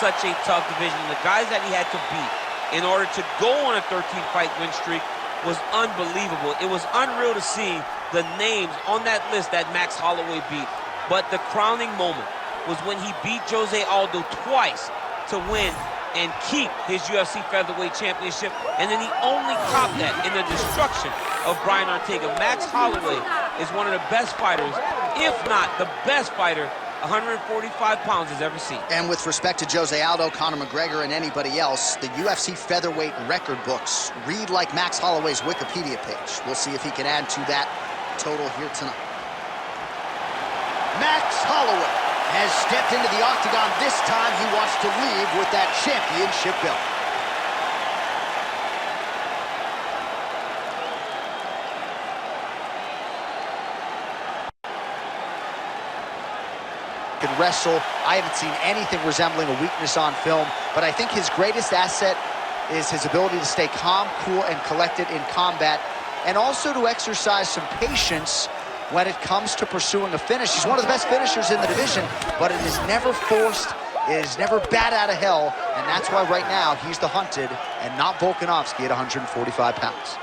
Such a tough division. The guys that he had to beat in order to go on a 13-fight win streak was unbelievable. It was unreal to see the names on that list that Max Holloway beat. But the crowning moment was when he beat Jose Aldo twice to win and keep his UFC featherweight championship. And then he only topped that in the destruction of Brian Ortega. Max Holloway is one of the best fighters, if not the best fighter 145 pounds has ever seen. And with respect to Jose Aldo, Conor McGregor, and anybody else, the UFC featherweight record books read like Max Holloway's Wikipedia page. We'll see if he can add to that total here tonight. Max Holloway has stepped into the octagon. This time he wants to leave with that championship belt. Can wrestle. I haven't seen anything resembling a weakness on film, but I think his greatest asset is his ability to stay calm, cool, and collected in combat, and also to exercise some patience when it comes to pursuing a finish. He's one of the best finishers in the division, but it is never forced, it is never bat out of hell, and that's why right now he's the hunted and not Volkanovski at 145 pounds.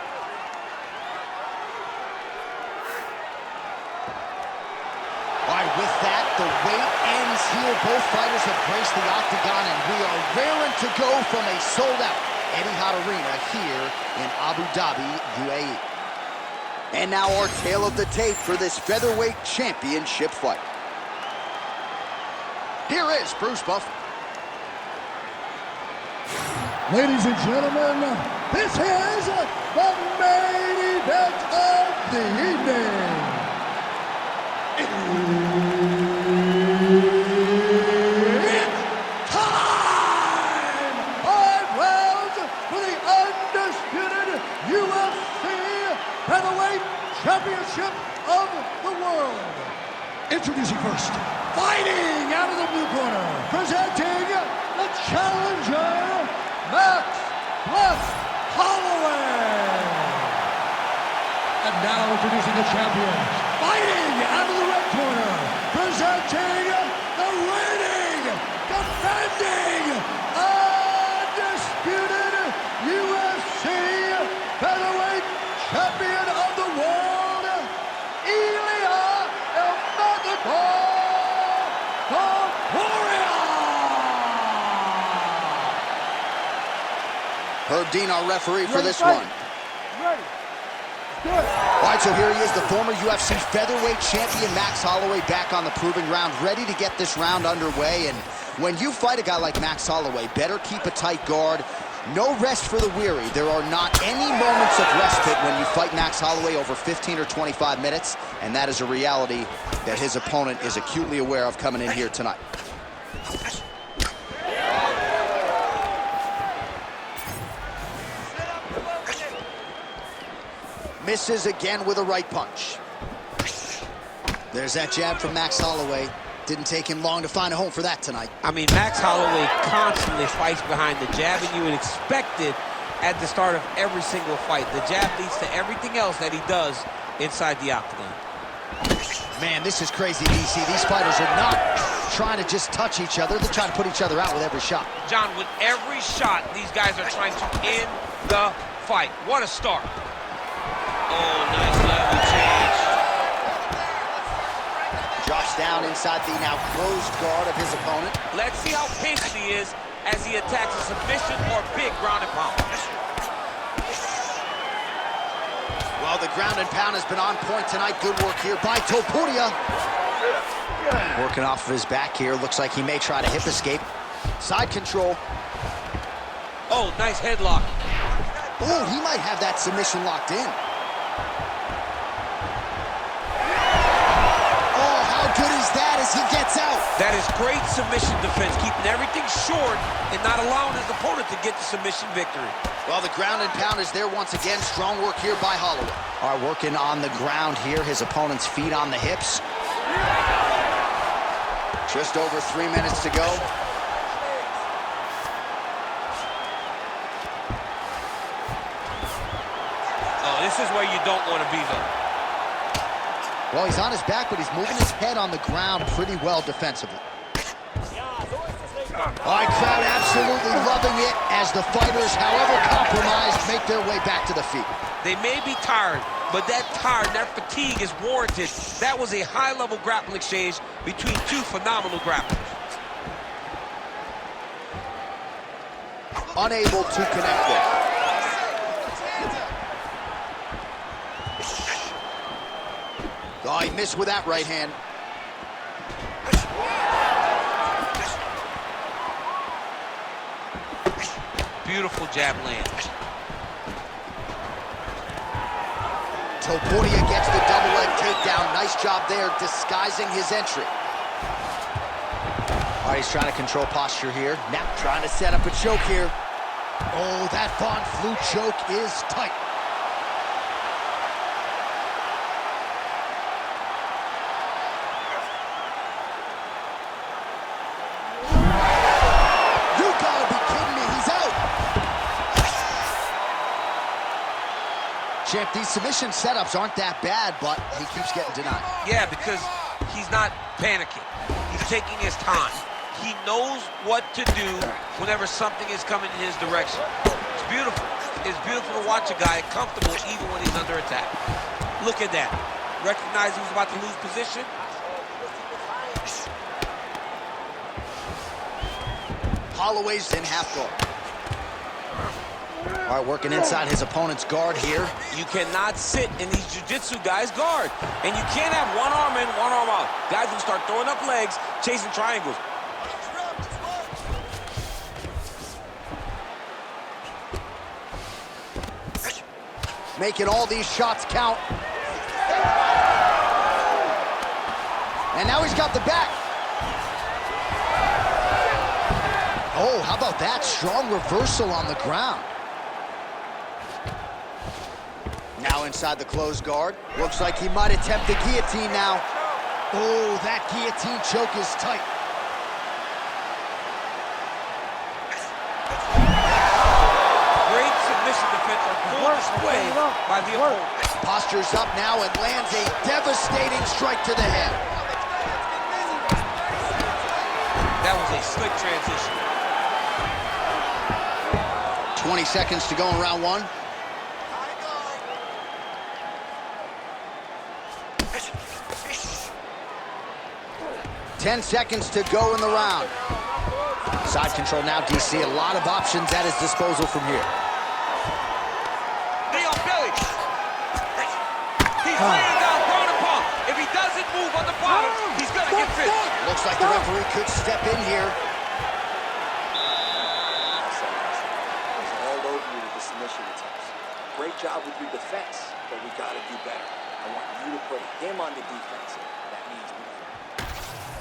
All right, with that, the wait ends here. Both fighters have graced the octagon, and we are raring to go from a sold-out Etihad Arena here in Abu Dhabi, UAE. And now our tale of the tape for this featherweight championship fight. Here is Bruce Buffer. Ladies and gentlemen, this is the main event of the evening. It's time! 5 rounds for the undisputed UFC Featherweight Championship of the world. Introducing first, fighting out of the blue corner, presenting the challenger, Max Holloway. And now introducing the champion, fighting out of the red corner, presenting the reigning, defending, undisputed UFC featherweight champion of the world, Ilia Topuria. Herb Dean, our referee for this one. Ready. Good. All right, so here he is, the former UFC featherweight champion, Max Holloway, back on the proving ground, ready to get this round underway. And when you fight a guy like Max Holloway, better keep a tight guard. No rest for the weary. There are not any moments of respite when you fight Max Holloway over 15 or 25 minutes, and that is a reality that his opponent is acutely aware of coming in here tonight. Misses again with a right punch. There's that jab from Max Holloway. Didn't take him long to find a home for that tonight. I mean, Max Holloway constantly fights behind the jab, and you would expect it at the start of every single fight. The jab leads to everything else that he does inside the octagon. Man, this is crazy, DC. These fighters are not trying to just touch each other. They're trying to put each other out with every shot. John, with every shot, these guys are trying to end the fight. What a start. Oh, nice level change. Drops down inside the now closed guard of his opponent. Let's see how patient he is as he attacks a submission or big ground and pound. Well, the ground and pound has been on point tonight. Good work here by Topuria. Working off of his back here. Looks like he may try to hip escape. Side control. Oh, nice headlock. Oh, he might have that submission locked in. Oh, how good is that as he gets out? That is great submission defense, keeping everything short and not allowing his opponent to get the submission victory. Well, the ground and pound is there once again. Strong work here by Holloway. All right, working on the ground here. His opponent's feet on the hips. Just over 3 minutes to go. Oh, this is where you don't want to be, though. Well, he's on his back, but he's moving his head on the ground pretty well defensively. All right, crowd absolutely loving it as the fighters, however compromised, make their way back to the feet. They may be tired, but that tired, that fatigue is warranted. That was a high-level grappling exchange between two phenomenal grapplers. Unable to connect there. Oh, he missed with that right hand. Beautiful jab land. Topuria gets the double leg takedown. Nice job there, disguising his entry. All right, he's trying to control posture here. Now trying to set up a choke here. Oh, that Von Flue choke is tight. Champ, these submission setups aren't that bad, but he keeps getting denied. Yeah, because he's not panicking. He's taking his time. He knows what to do whenever something is coming in his direction. It's beautiful. It's beautiful to watch a guy comfortable even when he's under attack. Look at that. Recognize he was about to lose position. Holloway's in half guard. All right, working inside his opponent's guard here. You cannot sit in these jiu-jitsu guys' guard. And you can't have one arm in, one arm out. Guys will start throwing up legs, chasing triangles. Making all these shots count. And now he's got the back. Oh, how about that? Strong reversal on the ground. Now inside the closed guard. Looks like he might attempt the guillotine now. Oh, that guillotine choke is tight. Great submission defense on full display by the opponent. Postures up now and lands a devastating strike to the head. That was a slick transition. 20 seconds to go in round one. Ten seconds to go in the round. Side control now, DC. A lot of options at his disposal from here. Knee on belly. He's laying down ground and pound. If he doesn't move on the bottom, he's going to get finished. Looks like the referee could step in here. All over you with the submission attempts. Great job with your defense, but we got to do better. I want you to put him on the defensive. That means we.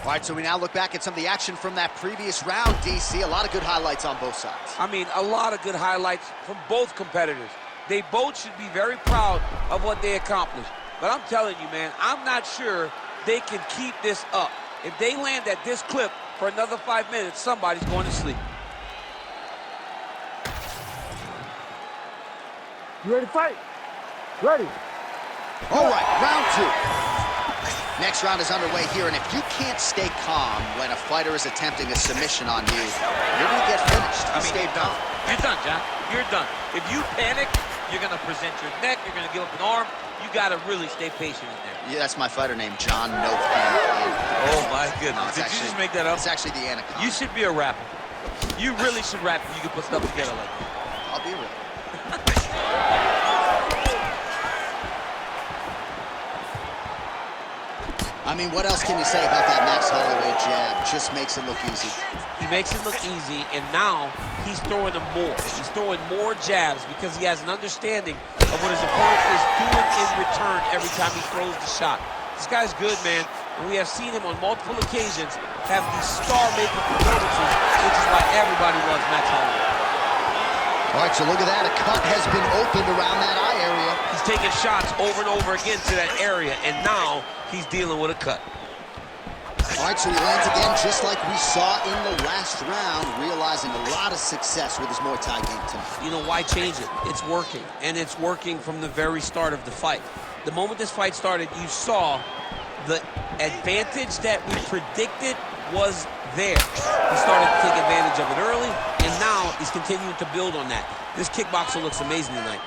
All right, so we now look back at some of the action from that previous round, DC. A lot of good highlights on both sides. I mean, a lot of good highlights from both competitors. They both should be very proud of what they accomplished. But I'm telling you, man, I'm not sure they can keep this up. If they land at this clip for another 5 minutes, somebody's going to sleep. You ready to fight? Ready. All right, round two. Next round is underway here, and if you can't stay calm when a fighter is attempting a submission on you, you're going to get finished. Stay calm. You're done, John. You're done. If you panic, you're going to present your neck, you're going to give up an arm. You got to really stay patient in there. Yeah, that's my fighter name, John No Panic. Oh, my goodness. Did you just make that up? It's actually the Anaconda. You should be a rapper. You really should rap if you can put stuff together like that. I'll be real. I mean, what else can you say about that Max Holloway jab? Just makes it look easy. He makes it look easy, and now he's throwing them more. He's throwing more jabs because he has an understanding of what his opponent is doing in return every time he throws the shot. This guy's good, man, and we have seen him on multiple occasions have these star-making performances, which is why everybody loves Max Holloway. All right, so look at that. A cut has been opened around that eye area. He's taking shots over and over again to that area, and now he's dealing with a cut. All right, so he lands again just like we saw in the last round, realizing a lot of success with his Muay Thai game tonight. You know, why change it? It's working, and it's working from the very start of the fight. The moment this fight started, you saw the advantage that we predicted was there. He started to take advantage of it early, and now he's continuing to build on that. This kickboxer looks amazing tonight.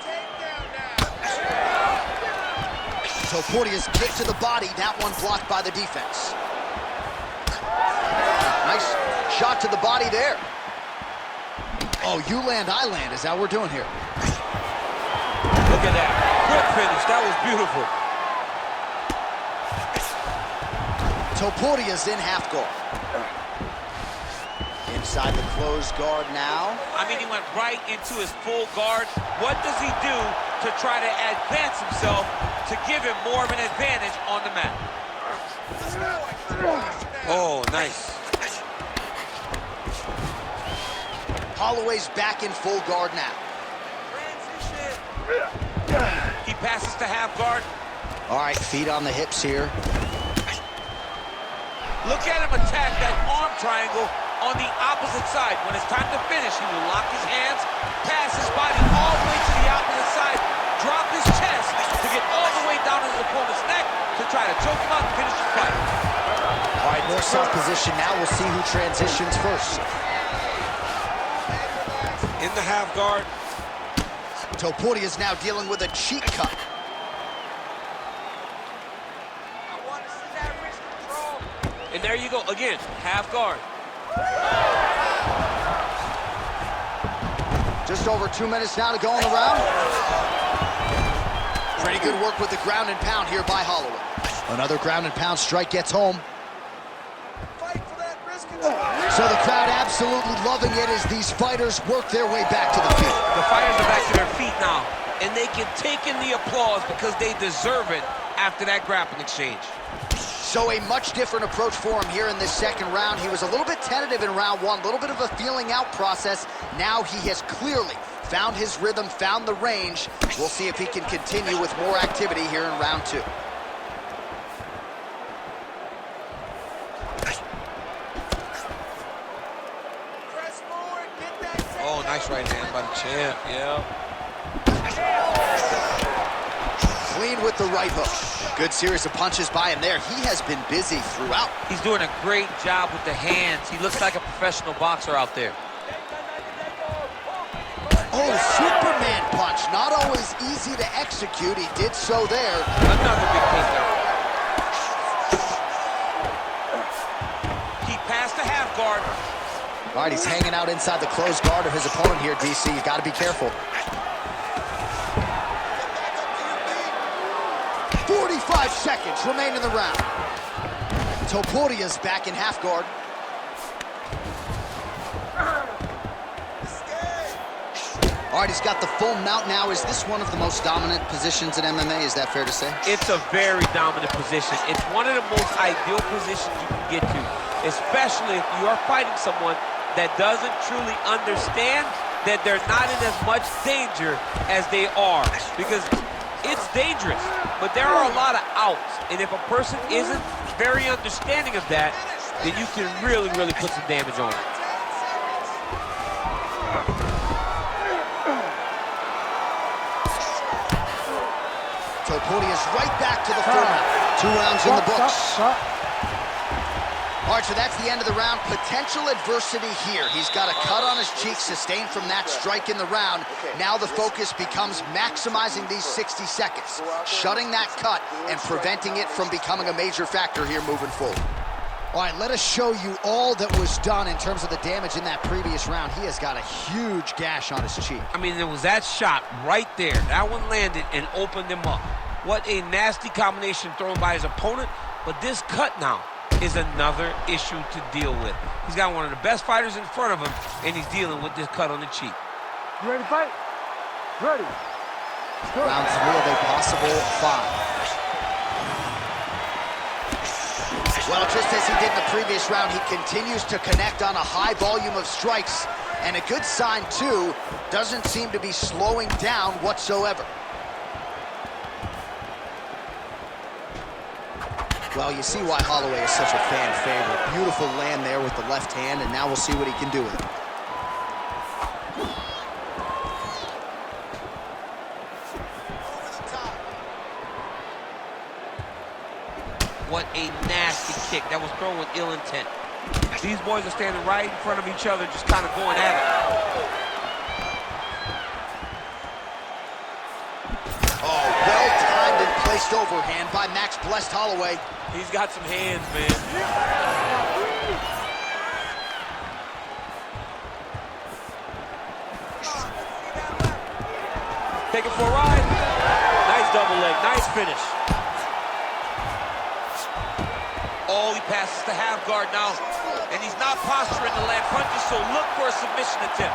Topuria's kick to the body, that one blocked by the defense. Nice shot to the body there. Oh, you land, I land. Is that what we're doing here? Look at that. Quick finish. That was beautiful. Topuria's in half guard. Inside the closed guard now. I mean, he went right into his full guard. What does he do to try to advance himself to give him more of an advantage on the mat? Oh, nice. Holloway's back in full guard now. He passes to half guard. All right, feet on the hips here. Look at him attack that arm triangle on the opposite side. When it's time to finish, he will lock his hands, pass his body all the way to the opposite side, drop his chest to get all the way down to his opponent's neck to try to choke him out and finish the fight. All right, more soft position now. We'll see who transitions first. In the half guard. Topuria's now dealing with a cheek cut. And there you go, again, half guard. Just over 2 minutes now to go in the round. Pretty good work with the ground and pound here by Holloway. Another ground and pound strike gets home. So the crowd absolutely loving it as these fighters work their way back to the feet. The fighters are back to their feet now, and they can take in the applause because they deserve it after that grappling exchange. So a much different approach for him here in this second round. He was a little bit tentative in round one, a little bit of a feeling out process. Now he has clearly found his rhythm, found the range. We'll see if he can continue with more activity here in round two. Oh, nice right hand by the champ, yeah. Clean with the right hook. Good series of punches by him there. He has been busy throughout. He's doing a great job with the hands. He looks like a professional boxer out there. Oh, Superman punch. Not always easy to execute. He did so there. Another big takedown. He passed the half guard. All right, he's hanging out inside the closed guard of his opponent here, DC. You got to be careful. 45 seconds remain in the round. Topuria's back in half guard. All right, he's got the full mount now. Is this one of the most dominant positions in MMA? Is that fair to say? It's a very dominant position. It's one of the most ideal positions you can get to, especially if you are fighting someone that doesn't truly understand that they're not in as much danger as they are. Because it's dangerous, but there are a lot of outs. And if a person isn't very understanding of that, then you can really, really put some damage on it. Topuria's right back to the full mount. 2 rounds in the books. All right, so that's the end of the round. Potential adversity here. He's got a cut on his cheek sustained from that strike in the round. Now the focus becomes maximizing these 60 seconds, shutting that cut and preventing it from becoming a major factor here moving forward. All right, let us show you all that was done in terms of the damage in that previous round. He has got a huge gash on his cheek. I mean, there was that shot right there. That one landed and opened him up. What a nasty combination thrown by his opponent, but this cut now is another issue to deal with. He's got one of the best fighters in front of him, and he's dealing with this cut on the cheek. You ready to fight? Ready. Round 3 of a possible 5. Well, just as he did in the previous round, he continues to connect on a high volume of strikes. And a good sign, too, doesn't seem to be slowing down whatsoever. Well, you see why Holloway is such a fan favorite. Beautiful land there with the left hand, and now we'll see what he can do with it. What a nasty kick. That was thrown with ill intent. These boys are standing right in front of each other, just kind of going at it. Oh, well-timed and placed overhand by Max Blessed Holloway. He's got some hands, man. Take it for a ride. Nice double leg, nice finish. Oh, he passes the half guard now. And he's not posturing to land punches, so look for a submission attempt.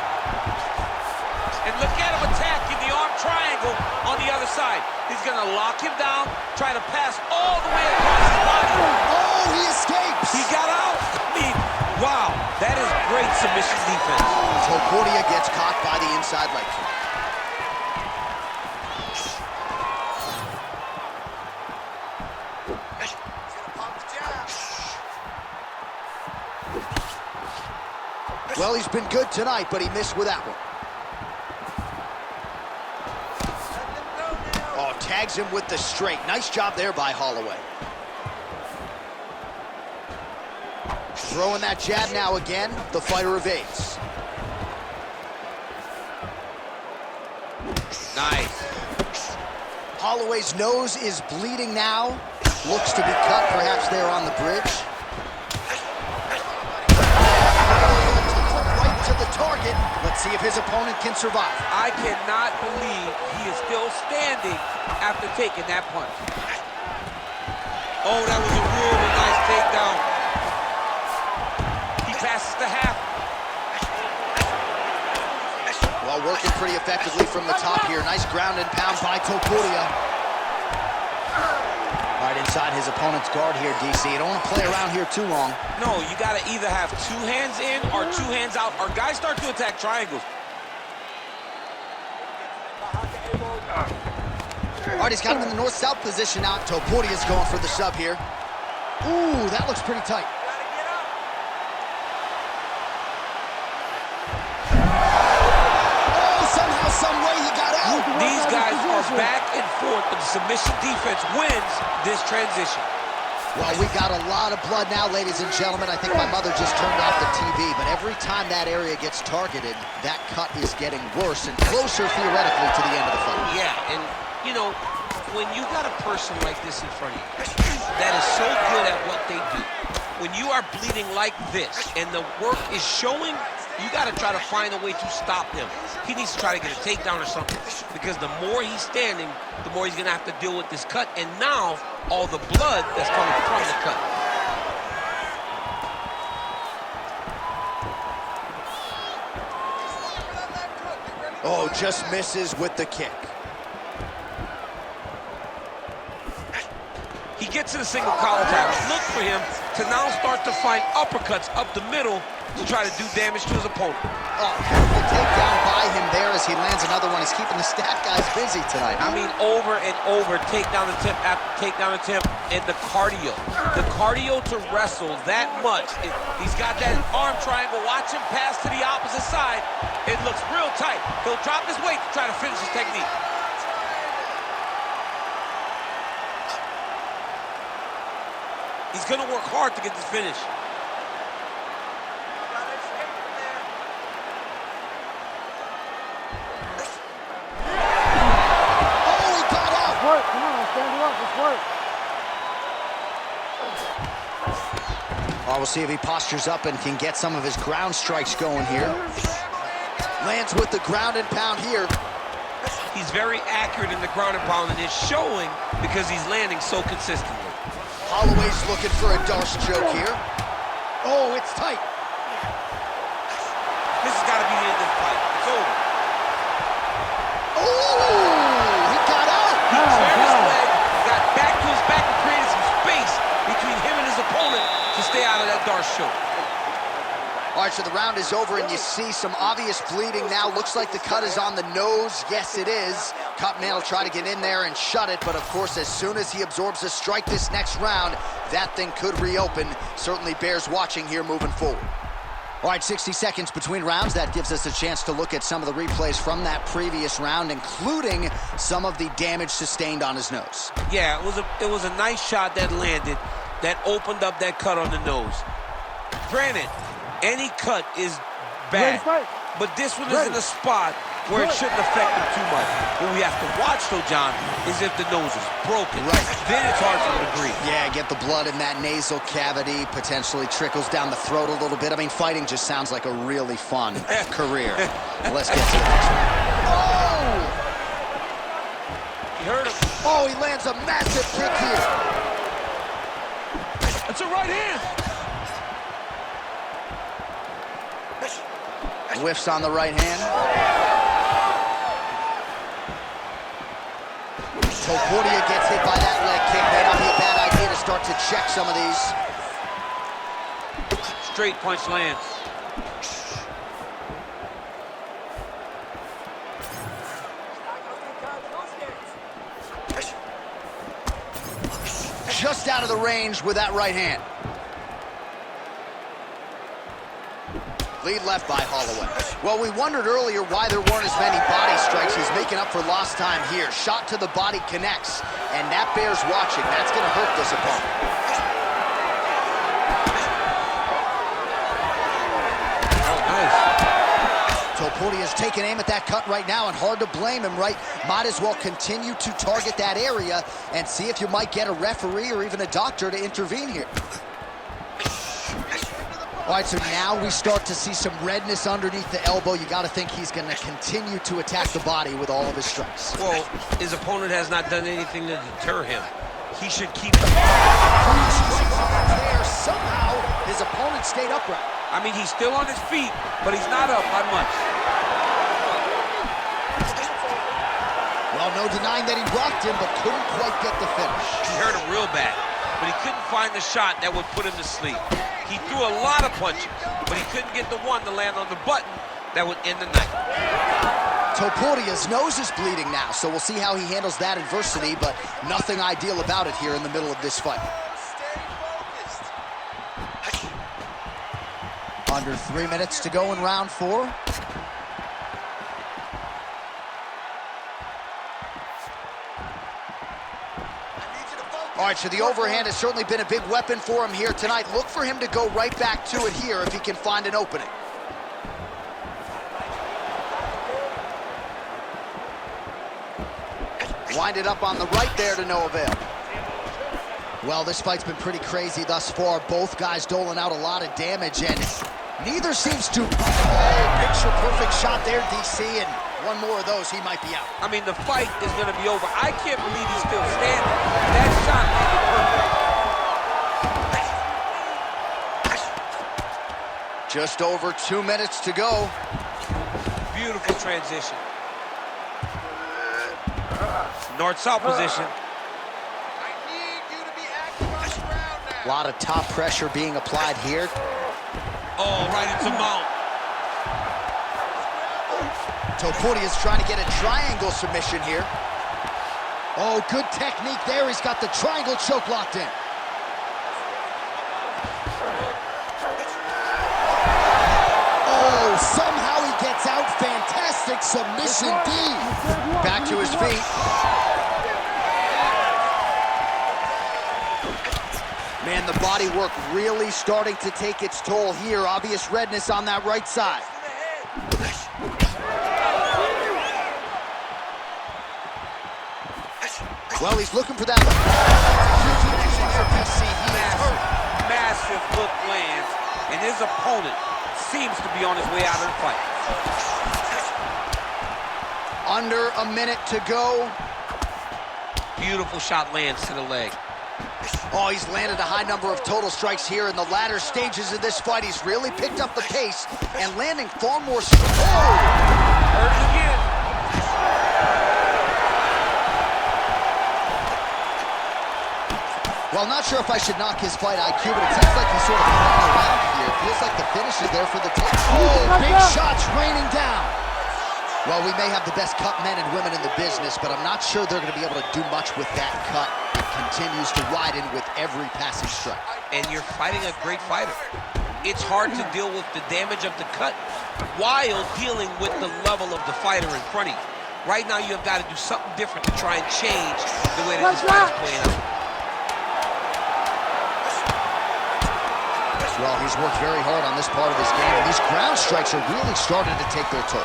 And look at him attack in the arm triangle on the other side. He's gonna lock him down, try to pass all the way across his body. Oh, he escapes! He got out. I mean, wow, that is great submission defense. Topuria gets caught by the inside leg kick. Well, he's been good tonight, but he missed with that one. Oh, tags him with the straight. Nice job there by Holloway. Throwing that jab now again. The fighter evades. Nice. Holloway's nose is bleeding now. Looks to be cut, perhaps there on the bridge. Right to the target. Let's see if his opponent can survive. I cannot believe he is still standing after taking that punch. Oh, that was a really nice takedown. He passes the half. Well, working pretty effectively from the top here. Nice ground and pound by Topuria. Right inside his opponent's guard here, DC. You don't want to play around here too long. No, you got to either have 2 hands in or 2 hands out, or guys start to attack triangles. All right, he's got him in the north-south position now. Topuria's going for the sub here. Ooh, that looks pretty tight. Oh, somehow, some way he got out. These guys are back and forth, but the submission defense wins this transition. Well, we got a lot of blood now, ladies and gentlemen. I think my mother just turned off the TV, but every time that area gets targeted, that cut is getting worse and closer, theoretically, to the end of the fight. Yeah, and, you know, when you got a person like this in front of you that is so good at what they do, when you are bleeding like this and the work is showing, you got to try to find a way to stop him. He needs to try to get a takedown or something, because the more he's standing, the more he's going to have to deal with this cut, and now all the blood that's coming from the cut. Oh, just misses with the kick. He gets to the single collar tap. Look for him to now start to find uppercuts up the middle to try to do damage to his opponent. Oh, beautiful takedown by him there as he lands another one. He's keeping the stat guys busy tonight. I mean, over and over, takedown attempt after takedown attempt, and the cardio. The cardio to wrestle that much. He's got that arm triangle. Watch him pass to the opposite side. It looks real tight. He'll drop his weight to try to finish his technique. He's going to work hard to get this finish. Oh, he got out! Let's work. Come on, stand it up. Let's work. Oh, we'll see if he postures up and can get some of his ground strikes going here. Lands with the ground and pound here. He's very accurate in the ground and pound, and it's showing because he's landing so consistently. Holloway's looking for a Darce choke here. Oh, it's tight. This has got to be the end of the fight. It's over. Oh, he got out. He turned his leg, got back to his back, and created some space between him and his opponent to stay out of that Darce choke. All right, so the round is over, and you see some obvious bleeding now. Looks like the cut is on the nose. Yes, it is. Cutman will try to get in there and shut it, but of course, as soon as he absorbs a strike this next round, that thing could reopen. Certainly bears watching here moving forward. All right, 60 seconds between rounds. That gives us a chance to look at some of the replays from that previous round, including some of the damage sustained on his nose. Yeah, it was a nice shot that landed, that opened up that cut on the nose. Granted, any cut is bad, but this one is in a spot where it shouldn't affect him too much. What we have to watch, though, John, is if the nose is broken. Right. Then it's hard for him to breathe. Yeah, get the blood in that nasal cavity, potentially trickles down the throat a little bit. I mean, fighting just sounds like a really fun career. Let's get to the next one. Oh! He hurt him. Oh, he lands a massive kick here. That's a right hand. Whiffs on the right hand. Topuria gets hit by that leg kick. May not be a bad idea to start to check some of these. Straight punch lands. Just out of the range with that right hand. Lead left by Holloway. Well, we wondered earlier why there weren't as many body strikes. He's making up for lost time here. Shot to the body connects, and that bears watching. That's going to hurt this opponent. Oh, nice. Topuria's taking aim at that cut right now, and hard to blame him, right? Might as well continue to target that area and see if you might get a referee or even a doctor to intervene here. All right, so now we start to see some redness underneath the elbow. You got to think he's going to continue to attack the body with all of his strikes. Well, his opponent has not done anything to deter him. He should keep... There, somehow, his opponent stayed upright. I mean, he's still on his feet, but he's not up by much. Well, no denying that he rocked him, but couldn't quite get the finish. He hurt him real bad, but he couldn't find the shot that would put him to sleep. He threw a lot of punches, but he couldn't get the one to land on the button that would end the night. Topuria's nose is bleeding now, so we'll see how he handles that adversity, but nothing ideal about it here in the middle of this fight. Under 3 minutes to go in round 4. All right, so the overhand has certainly been a big weapon for him here tonight. Look for him to go right back to it here if he can find an opening. Wind it up on the right there to no avail. Well, this fight's been pretty crazy thus far. Both guys doling out a lot of damage, and neither seems to... Oh, picture-perfect shot there, DC, and one more of those, he might be out. I mean, the fight is going to be over. I can't believe he's still standing. That shot made it perfect. Just over 2 minutes to go. Beautiful transition. North-south position. A lot of top pressure being applied here. Oh, right into mount. Topuria's trying to get a triangle submission here. Oh, good technique there. He's got the triangle choke locked in. Oh, somehow he gets out. Fantastic submission D. Back to his feet. Man, the body work really starting to take its toll here. Obvious redness on that right side. Well, he's looking for that. Massive hook lands, and his opponent seems to be on his way out of the fight. Under a minute to go. Beautiful shot lands to the leg. Oh, he's landed a high number of total strikes here in the latter stages of this fight. He's really picked up the pace and landing far more. Hurt it again. Well, not sure if I should knock his fight IQ, but it seems like he's sort of playing around here. It feels like the finish is there for the take. Oh, big shots raining down. Well, we may have the best cut men and women in the business, but I'm not sure they're going to be able to do much with that cut. It continues to widen with every passing strike. And you're fighting a great fighter. It's hard to deal with the damage of the cut while dealing with the level of the fighter in front of you. Right now, you've got to do something different to try and change the way that this fight is playing out. Well, he's worked very hard on this part of his game, and these ground strikes are really starting to take their toll.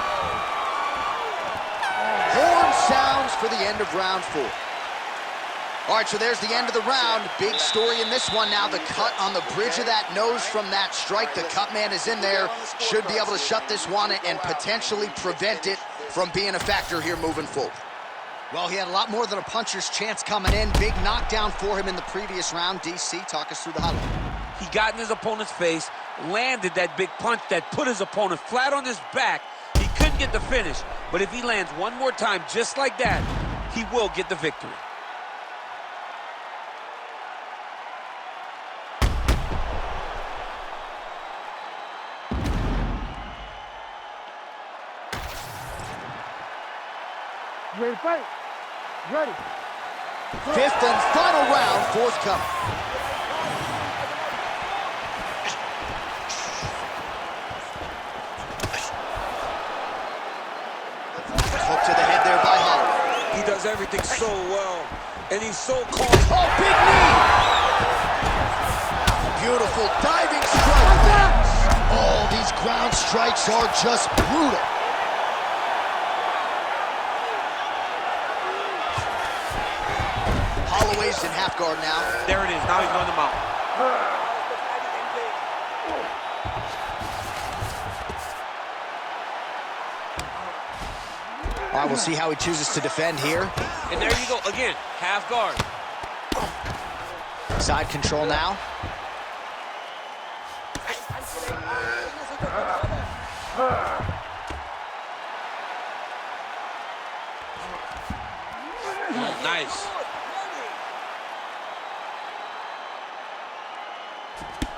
Horn sounds for the end of round 4. All right, so there's the end of the round. Big story in this one now. The cut on the bridge of that nose from that strike. The cut man is in there. Should be able to shut this one and potentially prevent it from being a factor here moving forward. Well, he had a lot more than a puncher's chance coming in. Big knockdown for him in the previous round. DC, talk us through the highlight. He got in his opponent's face, landed that big punch that put his opponent flat on his back. He couldn't get the finish, but if he lands one more time just like that, he will get the victory. You ready to fight? You ready? Fifth and final round, forthcoming. Hook to the head there by Holloway. He does everything so well, and he's so calm. Oh, big knee! Beautiful diving strike. Oh, these ground strikes are just brutal. Holloway's in half guard now. There it is. Now he's on the mount. All right, we'll see how he chooses to defend here. And there you go. Again, half guard. Side control now. Nice.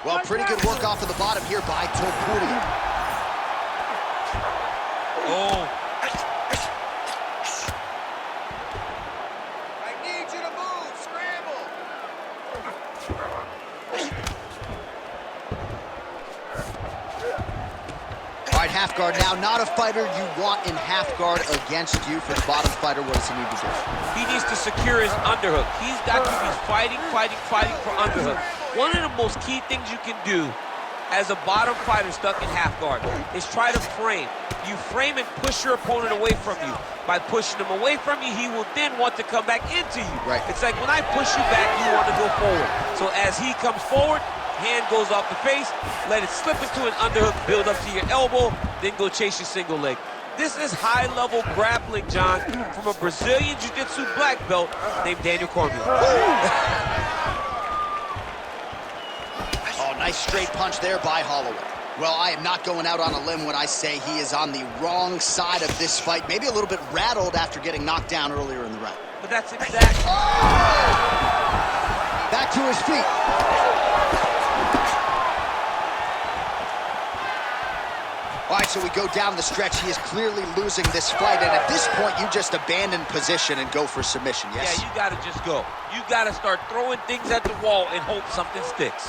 Well, pretty good work off of the bottom here by Topuria. Oh. I need you to move. Scramble. All right, half guard now. Not a fighter you want in half guard against you. For the bottom fighter, what does he need to do? He needs to secure his underhook. He's got to be fighting for underhook. One of the most key things you can do as a bottom fighter stuck in half guard is try to frame. You frame and push your opponent away from you. By pushing him away from you, he will then want to come back into you. Right. It's like when I push you back, you want to go forward. So as he comes forward, hand goes off the face, let it slip into an underhook, build up to your elbow, then go chase your single leg. This is high-level grappling, John, from a Brazilian Jiu-Jitsu black belt named Daniel Cormier. Oh, nice straight punch there by Holloway. Well, I am not going out on a limb when I say he is on the wrong side of this fight. Maybe a little bit rattled after getting knocked down earlier in the round. But that's exactly... Back to his feet. All right, so we go down the stretch. He is clearly losing this fight, and at this point, you just abandon position and go for submission, yes? Yeah, you got to just go. You got to start throwing things at the wall and hope something sticks.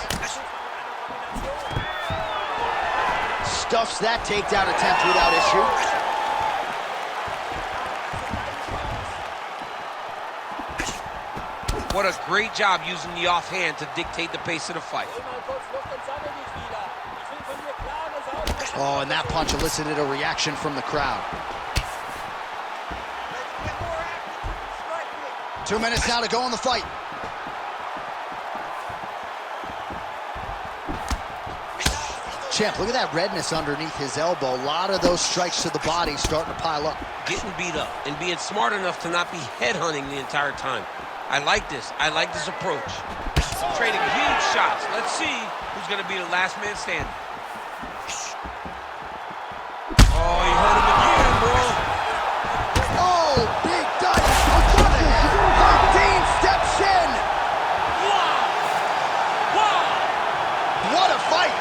Stuffs that takedown attempt without issue. What a great job using the offhand to dictate the pace of the fight. Oh, and that punch elicited a reaction from the crowd. 2 minutes now to go in the fight. Champ, look at that redness underneath his elbow. A lot of those strikes to the body starting to pile up. Getting beat up and being smart enough to not be headhunting the entire time. I like this. I like this approach. Trading huge shots. Let's see who's going to be the last man standing. Oh, he hurt him again, bro. Oh, big diving punch to the head. Dean steps in. Wow. Wow. What a fight.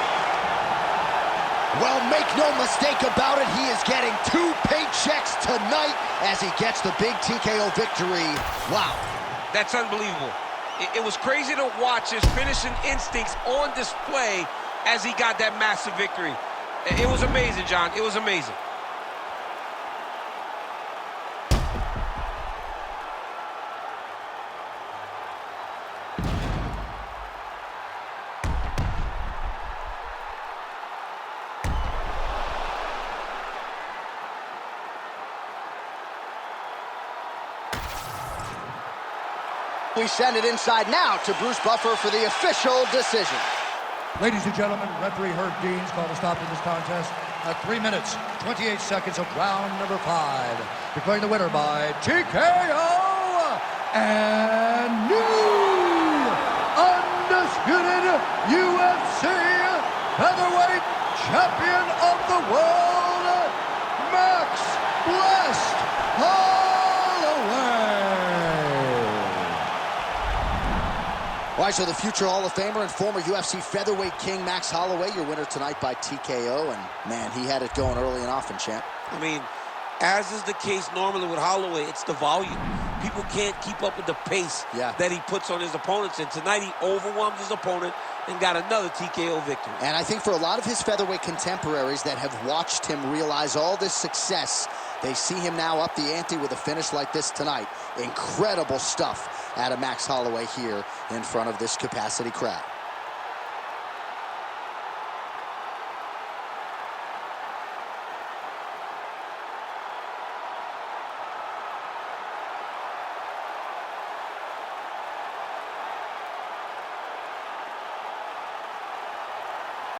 Well, make no mistake about it, he is getting 2 paychecks tonight as he gets the big TKO victory. Wow. That's unbelievable. It was crazy to watch his finishing instincts on display as he got that massive victory. It was amazing, John. It was amazing. We send it inside now to Bruce Buffer for the official decision. Ladies and gentlemen, referee Herb Dean's called a stop to this contest at 3 minutes, 28 seconds of round number 5. Declaring the winner by TKO and new undisputed UFC featherweight champion of the world, Max Blessed Holloway. All right, so the future Hall of Famer and former UFC featherweight king Max Holloway, your winner tonight by TKO, and man, he had it going early and often, champ. I mean, as is the case normally with Holloway, it's the volume. People can't keep up with the pace that he puts on his opponents, and tonight he overwhelmed his opponent and got another TKO victory. And I think for a lot of his featherweight contemporaries that have watched him realize all this success, they see him now up the ante with a finish like this tonight. Incredible stuff out of Max Holloway here in front of this capacity crowd.